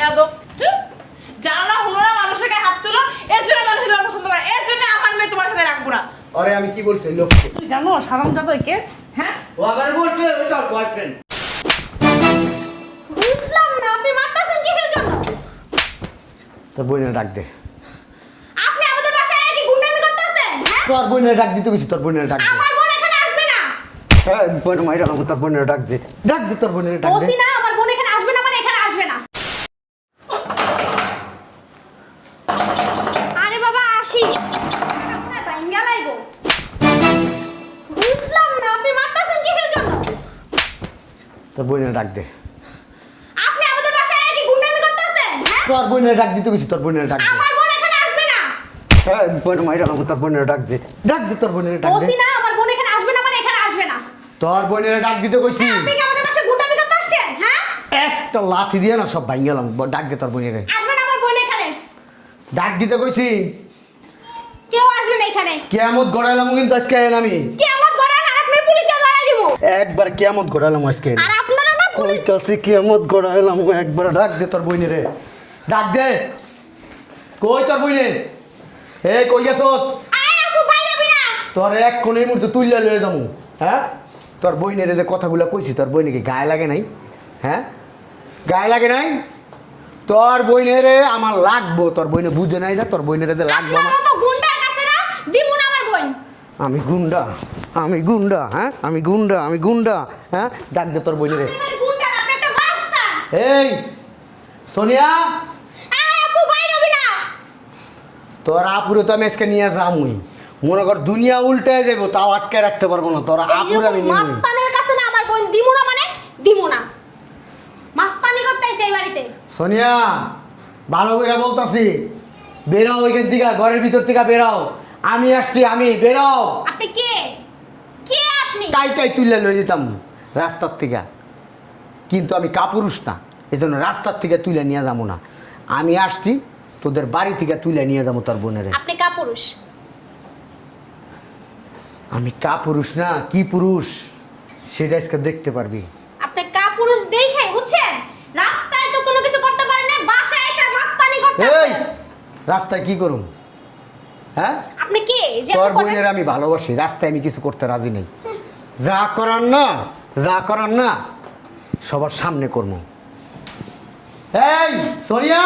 বেয়াদব। জানো না হলো না মানুষের গায়ে হাত তুলো, এর জন্য মানুষ তোমার পছন্দ করে, এর জন্য আমার মেয়ে তোমার সাথে রাখবো না। আরে আমি কি বলছি লোককে? তুই জানো হারামজাদা কে? হ্যাঁ ও আবার বলছে ওটা বয়ফ্রেন্ড। বুঝলাম না আপনি মারতাছেন কিসের জন্য? তোর বোনের ডাক দে। আপনি আমাদের বাসায় কি গুন্ডামি করতেছেন? হ্যাঁ? তোর বোনের ডাক দিতে গেছি, তোর বোনের ডাক দে। আমার বোন এখানে আসবে না। হ্যাঁ বোন মাইরা আমাকে তোর বোনের ডাক দে। ডাক দে তোর বোনের ডাক দে। বলছি না আমার বোন এখানে আসবে না মানে এখানে আসবে না। আরে বাবা আসি। আপনার ভাঙ্গা লাইগো। বুঝলাম না আপনি মারতাছেন কিসের জন্য? তোর বোনের ডাক দে। আপনি আমাদের বাসায় কি গুন্ডামি করতেছেন? হ্যাঁ? তোর বোনের ডাক দিতে গেছি, তোর বোনের ডাক দে। আমার বোন এখানে আসবে না। হ্যাঁ বোন মাইরা আমাকে তোর বোনের ডাক দে। ডাক দে তোর বোনের ডাক দে। বলছি না আমার বোন এখানে আসবে না মানে এখানে আসবে না। তোর বোনের ডাক দিতে কইছি। আপনি কি আমাদের বাসায় গুন্ডামি করতে আসছেন? হ্যাঁ? একটা লাথি দিয়ে না সব ভাঙ গেলাম। ডাক দে তোর বোনের। আসবে না আমার বোন এখানে। ডাক দিতে কইছি। কেউ আসবে না এখানে। কিয়ামত গড়াইলাম কিন্তু আজকে আমি। কিয়ামত গড়ান আর আপনি পুলিশে ধরাই দিব। একবার কিয়ামত গড়াইলাম আজকে। আর আপনারা না পুলিশ কইতাছি কিয়ামত গড়াইলাম একবার। ডাক দে তোর বোনের। ডাক দে। কই তোর বোনের? এই কই গেছস? আয় আপু বাইরে বিনা। তোর এক কোণের মুহূর্তে তুইলা লয়ে যামু। হ্যাঁ তোর বইনের যে কথাগুলো কইছি তোর বইনে কি গায়ে লাগে নাই? হ্যাঁ গায়ে লাগে নাই? তোর বইনের আমার লাগবো। তোর বইনে বুঝে নাই না তোর বইনের যে লাগবো আপনার আমার। মতো গুন্ডার কাছে না দিমু না আমার বোন। আমি গুন্ডা, আমি গুন্ডা, হ্যাঁ আমি গুন্ডা, আমি গুন্ডা। হ্যাঁ ডাক দে তোর বইনের। আপনি খালি গুন্ডা না আপনি একটা মাস্তান। এই সোনিয়া, আয় আপু বাইরে বিনা। তোর আপুরে তো আমি আজকে নিয়ে যামুই। মনে কর দুনিয়া উল্টে যাবো তাও আটকে রাখতে পারবো না। তোর আপুরে আমি নিয়ে মাস্তানের কাছে না আমার বোন দিমু না মানে দিমু না। মাস্তানি করতেছে এই বাড়িতে। সোনিয়া ভালো করে বলতাছি, বেরাও ওইখান থেকে, ঘরের ভিতর থেকে বেরাও। আমি আসছি, আমি বেরাও। আপনি কে? কে আপনি? কাই কাই তুললে লয়ে যেতাম রাস্তার থেকে, কিন্তু আমি কাপুরুষ না, এই জন্য রাস্তার থেকে তুলে নিয়ে যাবো না। আমি আসছি তোদের বাড়ি থেকে তুলে নিয়ে যাবো তোর বোনের। আপনি কাপুরুষ। আমি কাপুরুষ না কি পুরুষ সেটা আজকে দেখতে পারবি। আপনি কাপুরুষ দেখে বুঝছেন রাস্তায় তো কোনো কিছু করতে পারেন না, বাসায় এসে মাস্তানি এই করতেছেন। রাস্তায় কি করুম? হ্যাঁ আপনি কে যে তোর আপনি করেন? বোনের আমি ভালোবাসি, রাস্তায় আমি কিছু করতে রাজি নেই। যা করার না, যা করার না সবার সামনে করবো। এই সোনিয়া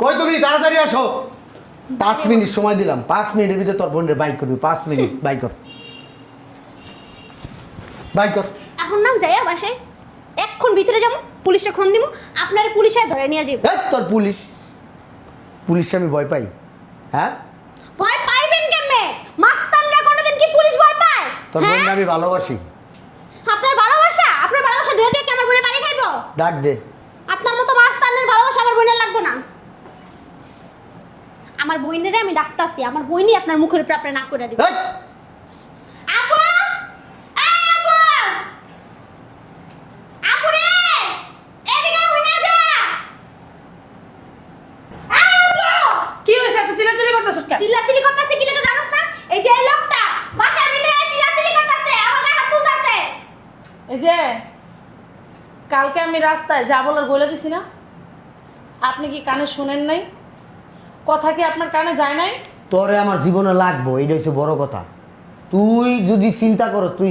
কই তুমি? তাড়াতাড়ি আসো। 5 মিনিট সময় দিলাম, 5 মিনিটের ভিতরে তোর বোনের বাইক করবি। 5 মিনিট বাইক কর, বাইক কর। এখন নাম যাইয়া বাসায় এক্ষণ ভিতরে যাবো, পুলিশে ফোন দিব, আপনার পুলিশে ধরে নিয়ে যাবো। এই তোর পুলিশ, পুলিশে আমি ভয় পাই? হ্যাঁ ভয় পাইবেন কেমনে? মাস্তানরা কোনোদিন কি পুলিশ ভয় পায়? তোর হ্যাঁ? বোনকে আমি ভালোবাসি। আপনার ভালোবাসা দুই দিয়ে কি আমার বোনের বাড়ি খাইবো? ডাক দে। আপনার মতো মাস্তানের ভালোবাসা আমার বোনের লাগবে না। আমার বোনেরে আমি ডাকতাছি, আমার বোনই আপনার মুখের উপরে আপনি নাক করে দিবেন। এই, আপু! এই আপু! আপু রে! এদিকে হইনা যা! এই আপু! কি হইছে এত চিল্লাচিল্লি করতেছস কেন? চিল্লাচিল্লি করতেছে কি লাগে জানোস না? এই যে এই লোকটা বাসার ভিতরে চিল্লাচিল্লি করতেছে, আমার গায়ে হাত তুলতেছে। এই যে কালকে আমি রাস্তায় যা বলার বলে দিছি না, আপনি কি কানে শুনেন নাই? কথা কি আপনার কানে যায় নাই? তোরে আমার জীবনে লাগবো, এইটা হচ্ছে বড় কথা। তুই যদি চিন্তা করো তুই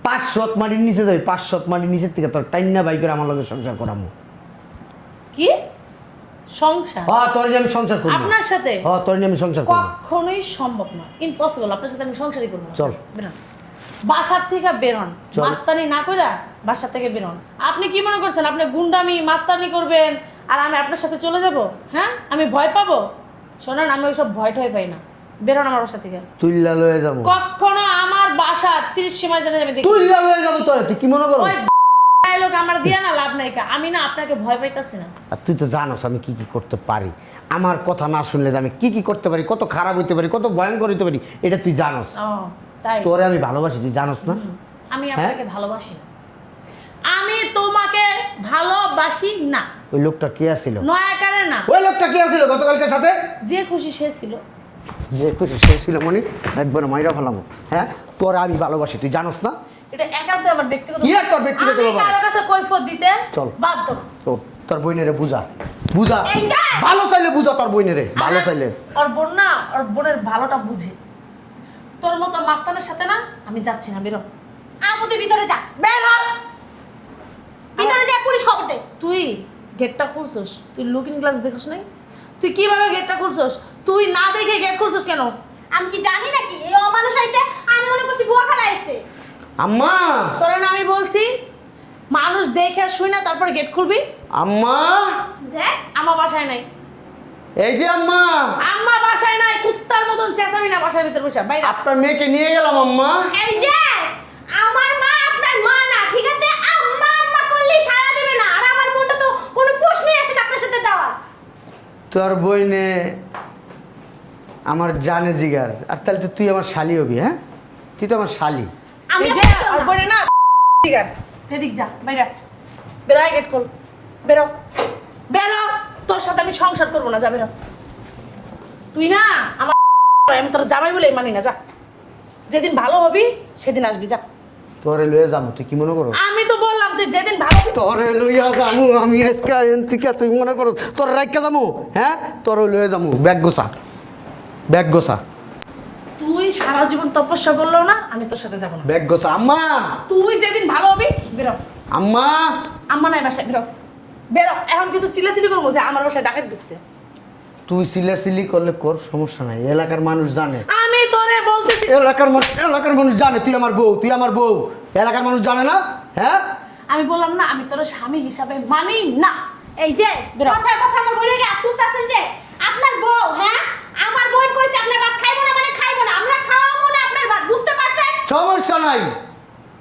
500 মাটির নিচে যাবি, 500 মাটির নিচের থেকে তোর টাইনা বাইক করে আমার লগে সংসার করামু। কি সংসার? হ্যাঁ তোর নিয়ে আমি সংসার করবো। আপনার সাথে হ্যাঁ তোর নিয়ে আমি সংসার করবো। কখনোই সম্ভব না, ইম্পসিবল। আপনার সাথে আমি সংসারই করব না। চল। বেরোন বাসার থেকে, বেরোন। চল। মাস্তানি না কইরা বাসা থেকে বেরোন। আপনি কি মনে করছেন আপনি গুন্ডামি মাস্তানি করবেন আর আমি আপনার সাথে চলে যাব? হ্যাঁ আমি ভয় পাবো? শোনেন আমি ওইসব ভয় টয় পাই না। বেরোন আমার বাসা থেকে। তুইলা লয়ে যাবো। কখনো আমার বাসা 30 সীমায় জানে যাবে দেখি। তুইলা লয়ে যাবো তোরে, তুই কি মনে করো? ওই ডায়লগ আমার দিয়া না লাভ নাই কা। আমি না আপনাকে ভয় পাইতাছি না। আর তুই তো জানোস আমি কি কি করতে পারি। আমার কথা না শুনলে যে আমি কি কি করতে পারি, কত খারাপ হইতে পারি, কত ভয়ঙ্কর হইতে পারি, এটা তুই জানোস। ও তাই? তোরে আমি ভালোবাসি, তুই জানোস না? আমি আপনাকে ভালোবাসি না। আমি তোমাকে ভালোবাসি না। ওই লোকটা কে আছিল? নয়াকারে না, ওই লোকটা কে আছিল গতকালকে সাথে? যে খুশি সে ছিল। যে খুশি সে ছিল মনি, একবার মাইরা ফেলাম। হ্যাঁ তোরে আমি ভালোবাসি, তুই জানোস না? এটা একান্ত আমার ব্যক্তিগত। কি আর তোর ব্যক্তিগত আমি ব্যাপার? কারো কাছে কৈফিয়ত দিতে চল। বাধ্য। চল। তোর বইনেরে বুঝা বুঝা এই যে! ভালো চাইলে বুঝা তোর বইনেরে ভালো চাইলে ওর বোন না ওর বোনের ভালোটা বুঝে। তোর মতো মাস্তানের সাথে না আমি যাচ্ছি না, বেরো। আপু তুই ভিতরে যা, বের হ। ভিতরে যা, পুলিশ খবর দে। তুই গেটটা খুলছস, তুই লুকিং গ্লাস দেখোস নাই? তুই কিভাবে গেটটা খুলছস? তুই না দেখে গেট খুলছস কেন? আমি কি জানি নাকি এই অমানুষ আইছে? আমি মনে করছি বুয়া খেলা আইছে। আম্মা তোরা না আমি বলছি মানুষ দেখে শুই না তারপর গেট খুলবি? আম্মা দেখ আমার বাসায় নাই, এই যে আম্মা আম্মা বাসায় নাই, কুত্তার মতন চেঁচাবি না বাসার ভিতর বসে, বাইরে। আপনার মেয়েকে নিয়ে গেলাম আম্মা। এই যে আমার মা আপনার মা না, ঠিক আছে? আম্মা আম্মা করলে সাড়া দেবে না। আর আমার বোনটা তো কোনো প্রশ্নই আসে না আপনার সাথে দেওয়া। তোর বইনে আমার জানে জিগার, আর তাহলে তো তুই আমার শালি হবি। হ্যাঁ তুই তো আমার শালি। আমি এই যে বুঝতাম আর না। বলে না ঠিক আছে, সেদিক যা, বাইরে বেরো, আয় গেট খোল, বেরো বেরো। তোর সাথে আমি সংসার করবো না, যা বেরো। তুই না আমার আমি তোর জামাই বলে মানি না, যা। যেদিন ভালো হবি সেদিন আসবি, যা। তোরে লয়ে যাবো, তুই কি মনে করো? আমি তো বললাম তুই যেদিন ভালো হবি। তোরে লইয়া যামু আমি আজকে থেকে, তুই মনে করো তোর রাইখা যামু? হ্যাঁ তোরে লয়ে যামু, ব্যাগ গোছা ব্যাগ গোছা তুই সারা জীবন তপস্যা করলেও না আমি তোর সাথে যাবো না। ব্যাগ গোছা। আম্মা তুই যেদিন ভালো হবি বেরো। আম্মা আম্মা নাই বাসায়, বেরো বেরো। এখন কিন্তু চিল্লাচিল্লি করবো যে আমার বাসায় ডাকাত ঢুকছে। তুই সিলাসিলি করলে কর, সমস্যা নাই, এলাকার মানুষ জানে। আমি তোরে বলতেছি এলাকার মানুষ জানে তুই আমার বউ, তুই আমার বউ। এলাকার মানুষ জানে না? হ্যাঁ আমি বললাম না আমি তোর স্বামী হিসাবে মানি না। এই যে বেরো। কথায় কথা আমার বোনের গায়ে তুলতাছেন যে আপনার বউ, হ্যাঁ? আমার বোন কইছে আপনার ভাত খাইবো না মানে খাইবো না। আমরা খাওয়াবো না আপনার ভাত, বুঝতে পারছেন? সমস্যা নাই,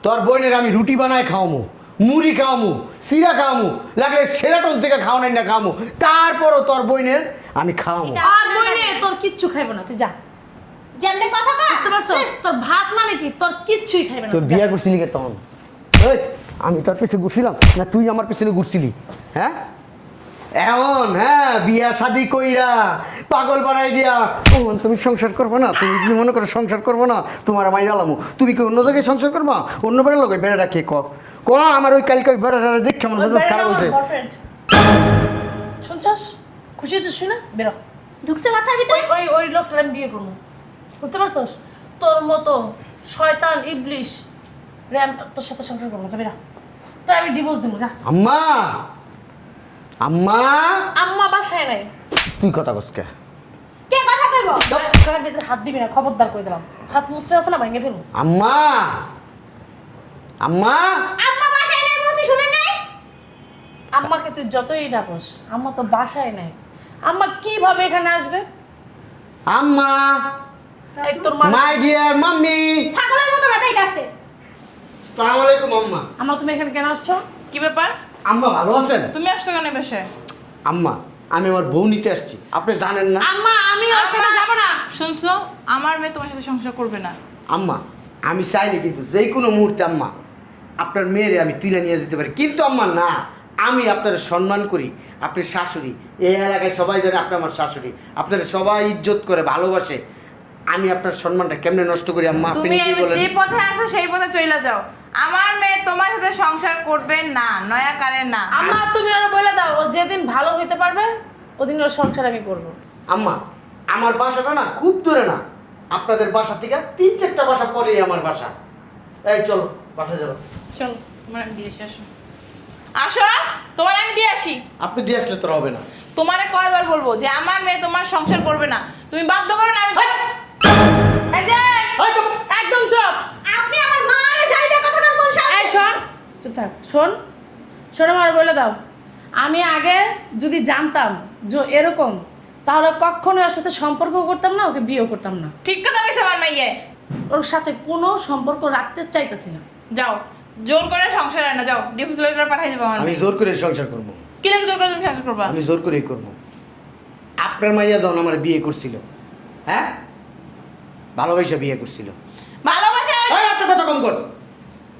তোর বোনের আমি রুটি বানায় খাওয়ামু, মুড়ি খাওয়ামু, সিরা খাওয়ামু, লাগলে সেরাটন থেকে খাওয়া নাই না খাওয়ামু, তারপরও তোর বোনের আমি খাওয়ামু। আর বইনে তোর কিচ্ছু খাইবো না, তুই যা। যেমনে কথা কয় বুঝতে পারছো? তোর ভাত মানে কি, তোর কিচ্ছুই খাইবে না, তোর তুই যা। বিয়া করছিলি কে তখন? এই, আমি তোর পিছনে ঘুরছিলাম না তুই আমার পিছনে ঘুরছিলি? হ্যাঁ এমন, হ্যাঁ বিয়া শাদি কইরা পাগল বানাই দিয়া তুমি সংসার করবো না? তুমি যদি মনে করো সংসার করবো না, তোমার মাই জ্বালামু। তুমি কি অন্য জায়গায় সংসার করবা? অন্য বেড়া লোক বেড়াটা কে ক আমার ওই কালকে ওই বেড়াটা দেখে আমার মেজাজ খারাপ হয়েছে। বয়ফ্রেন্ড শুনছস? খুশি হয়েছিস শুনে? বেরো। ঢুকছে মাথার ভিতরে। ওই ওই ওই লোকটা আমি বিয়ে করবো, বুঝতে পারছস? তোর মতো শয়তান ইবলিশ র্যাম তোর সাথে সংসার করবো, যা বেরো। তোর আমি ডিভোর্স দেবো, যা। আম্মা আম্মা আম্মা বাসায় নাই। তুই কথা কসকে? কে কথা কইব? ঘরের ভিতরে হাত দিবি না, খবরদার করে দিলাম। হাত মুছতে আছে না, ভেঙে ফেলবো। আম্মা আম্মা আম্মা বাসায় নাই বলছি, শুনেন নাই? আম্মাকে তুই যতই ডাকস, আম্মা তো বাসায় নাই। আম্মা কিভাবে এখানে আসবে? আম্মা এই তোর মা। My dear mummy. ছাগলের মতো রাতাইতাছে। আসসালামু আলাইকুম আম্মা। আম্মা তুমি এখানে কেন আসছো? কি ব্যাপার? আম্মা ভালো আছেন? তুমি আসছো কেন এই বাসায়? আম্মা আমি আমার বউ নিতে আসছি, আপনি জানেন না? আম্মা আমি ওর সাথে যাবো না। শুনছো, আমার মেয়ে তোমার সাথে সংসার করবে না। আম্মা আমি চাইলে কিন্তু যে কোনো মুহূর্তে আম্মা আপনার মেয়েরে আমি তুলে নিয়ে যেতে পারি, কিন্তু আম্মা না, আমি আপনার সম্মান করি, আপনি শাশুড়ি, এই এলাকায় সবাই জানে আপনি আমার শাশুড়ি, আপনারা সবাই ইজ্জত করে ভালোবাসে, আমি আপনার সম্মানটা কেমনে নষ্ট করি আম্মা? আপনি তুমি কি বলেন? যে পথে আসো সেই পথে চলে যাও। আমার মেয়ে তোমার সাথে সংসার করবে না, নয়া কারের না। আম্মা তুমি ওরা বলে দাও, ও যেদিন ভালো হইতে পারবে ওদিন ওর সংসার আমি করবো। আম্মা আমার বাসাটা না খুব দূরে না, আপনাদের বাসা থেকে 3-4টা বাসা পরেই আমার বাসা। এই চলো বাসা যাবো। চলো, তোমার আমি দিয়ে আসি, আসো। আসো, তোমার আমি দিয়ে আসি। আপনি দিয়ে আসলে তোর হবে না। তোমারে কয়বার বলবো যে আমার মেয়ে তোমার সংসার করবে না? তুমি বাধ্য করো না। আমি এই যে একদম চুপ। আপনি আমার মারে যাইতে কথাটা কোন সাহস? এই শোন, চুপ থাক। শোন শোন, আমার বলে দাও, আমি আগে যদি জানতাম যে এরকম, তাহলে কখনো ওর সাথে সম্পর্ক করতাম না, ওকে বিয়েও করতাম না। ঠিক কথা কইছে আমার মাইয়ে। ওর সাথে কোনো সম্পর্ক রাখতে চাইতেছি না। যাও, জোর করে সংসার হয় না, যাও ডিভোর্স লেটার পাঠাই দেবো আমার আমি মেয়ে। জোর করে সংসার করবো, কি লাগে জোর করে তুমি সংসার করবা? আমি জোর করেই করবো। আপনার মাইয়া যখন আমার বিয়ে করছিল, হ্যাঁ ভালোবাসা বিয়ে করছিল। ভালোবাসা এই, আপনার কথা কম কর,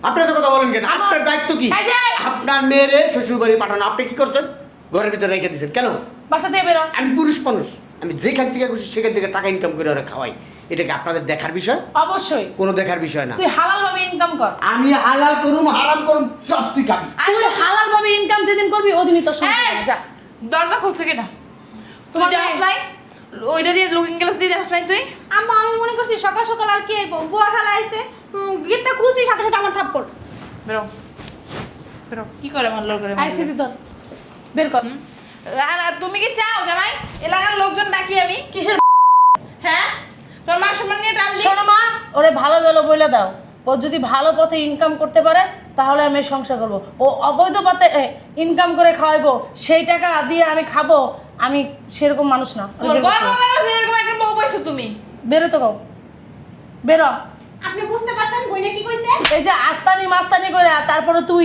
আপনার কথা বলেন কেন? আপনার দায়িত্ব কি? এই যে! আপনার মেয়েরে শ্বশুর বাড়ি পাঠানো, আপনি কি করছেন? ঘরের ভিতরে রেখে দিয়েছেন কেন? বাসা দিয়ে বেরো। আমি পুরুষ মানুষ, আমি যেখান থেকে খুশি সেখান থেকে টাকা ইনকাম করে ওরা খাওয়াই, এটা কি আপনাদের দেখার বিষয়? অবশ্যই কোনো দেখার বিষয় না। তুই হালাল ভাবে ইনকাম কর। আমি হালাল করুম হারাম করুম সব তুই খাবি। তুই হালাল ভাবে ইনকাম যেদিন করবি ওদিনই তোর সংসার এই, হবে। যা দরজা খুলছে কিনা তুই তোমার যাস মেয়ে- নাই ওইটা দিয়ে লুকিং গ্লাস দিয়ে যাস নাই তুই আম্মা আমি মনে করছি সকাল সকাল আর কি বুয়া খালা আইছে গেটটা খুলছি সাথে সাথে আমার থাপ্পড়। বেরো বেরো কি করে মারলো করে আইসি দি তোর বের কর আর তুমি কি চাও জামাই এলাকার লোকজন ডাকি আমি কিসের হ্যাঁ তোর মান সম্মান নিয়ে টান দিই শোনো মা ওরে ভালো ভালো বলে দাও ও যদি ভালো পথে ইনকাম করতে পারে তাহলে আমি সংসার করব ও অবৈধ পথে ইনকাম করে খাওয়াইবো সেই টাকা দিয়ে আমি খাবো আমি সেরকম মানুষ না তোর গর্ব করে এরকম একটা বউ পাইছো তুমি বেরো তো কও বেরো আপনি বুঝতে পারছেন বইনে কি কইছে? এই যে আস্তানি মাস্তানি করে তারপরে তুই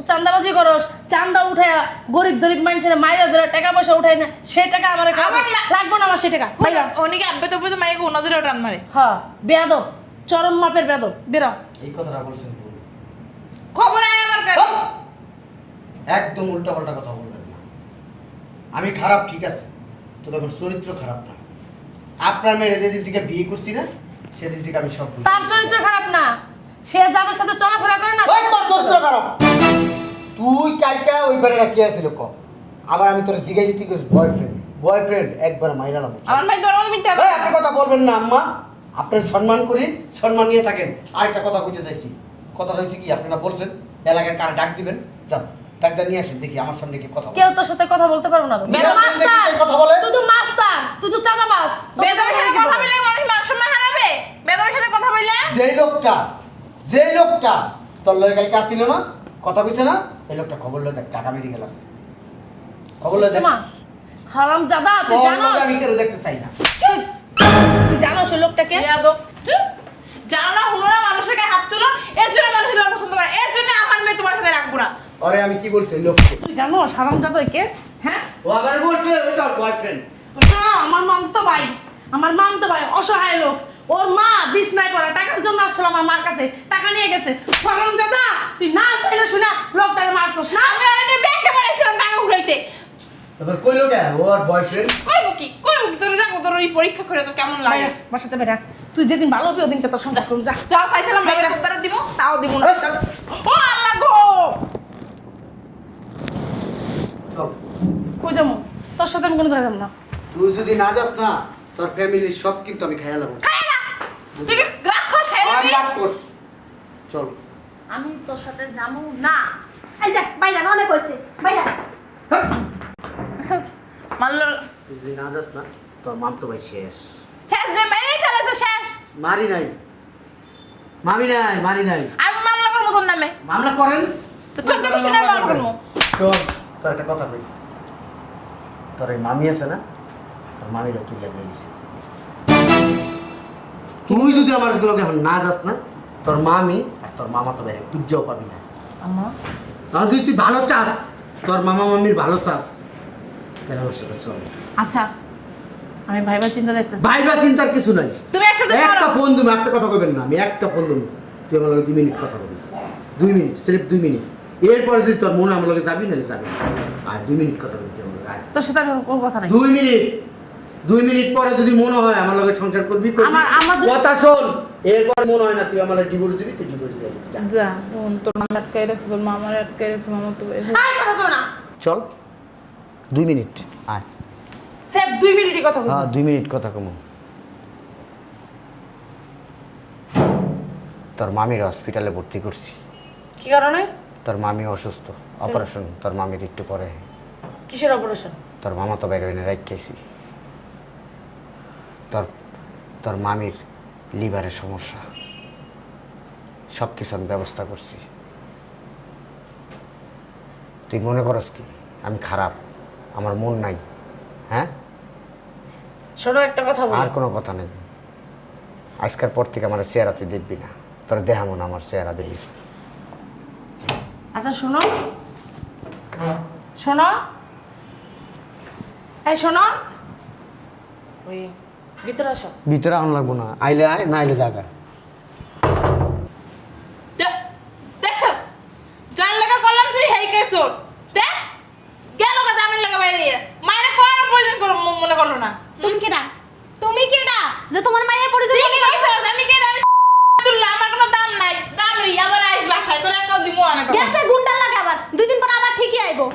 চান্দাবাজি করস চান্দা উঠে গরিব মানুষের মাইরা ধরে টাকা পয়সা উঠাই না সে টাকা আমার লাগবো না আমার সে টাকা বাইরা উনি কি আব্বে তবে তো মাইকে ওনাদেরও টান মারে হ্যাঁ বেয়াদব চরম মাপের বেয়াদব বেরো এই কথাটা বলছেন ভুল। খবর আয় আমার কাছে একদম উল্টাপাল্টা কথা বলবেন না। আমি খারাপ ঠিক আছে, তবে আমার চরিত্র খারাপ না। আপনার মেয়ে যেদিন থেকে বিয়ে করছি না সেদিন থেকে আমি সব ভুল তার চরিত্র খারাপ না সে যাদের সাথে চলাফেরা করে না ওই তোর চরিত্র খারাপ। তুই কাইকা ওই বারে কি আছিল ক? আবার আমি তোর জিজ্ঞাসা তুই কইস বয়ফ্রেন্ড একবার মাইরালাম। আমার ভাই তোর মধ্যে মিথ্যা এই আপনি কথা বলবেন না আম্মা, আপনার সম্মান করি, সম্মান নিয়ে থাকেন। আরেকটা কথা কইতে চাইছি, কথা হয়েছে কি আপনারা বলছেন এলাকার কার ডাক দিবেন, যান ডাকটা নিয়ে আসেন দেখি আমার সামনে কি কথা বলে। কেউ তোর সাথে কথা বলতে পারবো না তো বেদম মাস্টার সামনে কথা বলে? তুই তো মাস্টার তুই তো চাঁদাবাজ বেদমের সাথে কথা বললে মানুষ মান সম্মান হারাবে বেদমের সাথে কথা বললে যেই লোকটা তোর লয়ে কালকে আসছিল না, কথা কইছে না, এই লোকটা খবর লয়ে দেখ টাকা মেডিকেল আছে, খবর লয়ে দেখ। মা হারাম জাদা তুই তোর জানোস লগে আমি কেউ দেখতে চাই না। তুই জানোস ওই লোকটাকে জানো না হুনো না মানুষের গায়ে হাত তুলো এর জন্য মানুষ তোমার পছন্দ করে এর জন্য আমার মেয়ে তোমার সাথে রাখবো না আরে আমি কি বলছি ওই লোককে? তুই জানোস হারাম জাদা কে হ্যাঁ ও আবার বলছে ওটা বয়ফ্রেন্ড। ওটা আমার মামতো ভাই অসহায় লোক ওর মা বিছনায় পড়া টাকার জন্য আসছিল আমার মার কাছে টাকা নিয়ে গেছে হারাম জাদা তুই না চাইলে শুনা লোকটারে মারছস না আমি আর এনে ব্যাংকে পড়াইছিলাম টাকা উঠাইতে তারপর কইলো কে ওর বয়ফ্রেন্ড? কইবো কি তোর দেখো তোর এই পরীক্ষা করে তোর কেমন লাগে বাইরে বাসাতে বেরা তুই যেদিন ভালো হবি ওদিনকে তোর সংসার করুন যা যা চাইছিলাম বাইরে দ্বারা দিব তাও দিব না এই চল ও আল্লাহ গো চল। কই যাবো তোর সাথে আমি কোনো জায়গা যাবো না তুই যদি না যাস না তোর ফ্যামিলির সব কিন্তু আমি খাইলাম। তুই কি রাক্ষস খাইলি আমি রাগ করস। চল। আমি তোর সাথে যাবো না এই যে বাইরা অনেক কইছে বাইরা। মানলো তুই যদি না যাস না তোর মাম তো ভাই শেষ। শেষ দে বেরিয়ে চলে তো শেষ মারি নাই, মারি নাই। আমি মামলা করবো তোর নামে মামলা করেন তো 14 শুনে মামলা করবো শোন, তোর একটা কথা কই। তোর এই মামি আছে না, তোর মামিরও তুই লাগিয়ে গেছিস। তুই যদি আমার লগে এখন না যাস না, তোর মামি আর তোর মামা তো বাইরে খুঁজেও পাবি না। আম্মা আর যদি তুই ভালো চাস, তোর মামা মামির ভালো চাস, তাহলে আমার সাথে চল। আচ্ছা আমি ভাইবা চিন্তা দেখতেছি ভাইবা চিন্তার কিছু নাই। তুমি একসাথে একটা করো ফোন তুমি একটা কথা কইবেন না, আমি একটা ফোন দেবো, তুই আমার লগে 2 মিনিট কথা বলবি। 2 মিনিট, সির্ফ 2 মিনিট। এরপরে যদি তোর মনে আমার লগে যাবি না যাবি না। আর 2 মিনিট কথা বলবি আমার লগে, আয়। তোর সাথে আমি কোনো কথা নাই 2 মিনিট, 2 মিনিট পরে যদি মনে হয় আমার লগে সংসার করবি করবি। আমার যদি- কথা শোন, এরপর মনে হয় না তুই আমার ডিভোর্স দিবি, তুই ডিভোর্স দিয়ে দিবি। যা। যা তোর মামা আটকাই রাখছে তোর মামার আটকাই রাখছে মামা তো আর কথা কও না চল 2 মিনিট আয়। স্যার 2 মিনিটই কথা কই হ্যাঁ 2 মিনিট কথা কমো। তোর মামির হসপিটালে ভর্তি করছি। কি কারণে তোর মামি অসুস্থ, অপারেশন। তোর মামির একটু পরে। কিসের অপারেশন তোর মামা তো বাইরে এনে রাখছি। তোর মামির লিভারের সমস্যা, সব কিছু আমি ব্যবস্থা করছি। তুই মনে করস কি আমি খারাপ, আমার মন নাই? হ্যাঁ, শোনো একটা কথা আর বলি কোনো কথা নেই। আজকের পর থেকে আমার চেহারা তুই দেখবি না, তোর দেখাবো না আমার চেহারা দেখিস। আচ্ছা শোনো শোনো এই শোনো ওই ভিতরে আসো ভিতরে আন লাগবো না, আইলে আয় না আইলে জায়গা। দেখছস জান লাগা করলাম তুই হেই কেছর দেখ গেল কা জামিন লাগা বাইরে মায়ের কোন প্রয়োজন করব মনে করলো না তুমি কেডা? তুমি কেডা যে তোমার মায়ের পরিচয় তুই কি কইছস আমি কে আমি তুললা আমার কোনো দাম নাই দাম রি আবার আইস বাসায় তোর একটা দিমু অনেক গেছে গুন্ডার লাগে আবার 2 দিন পর আবার ঠিকই আইবো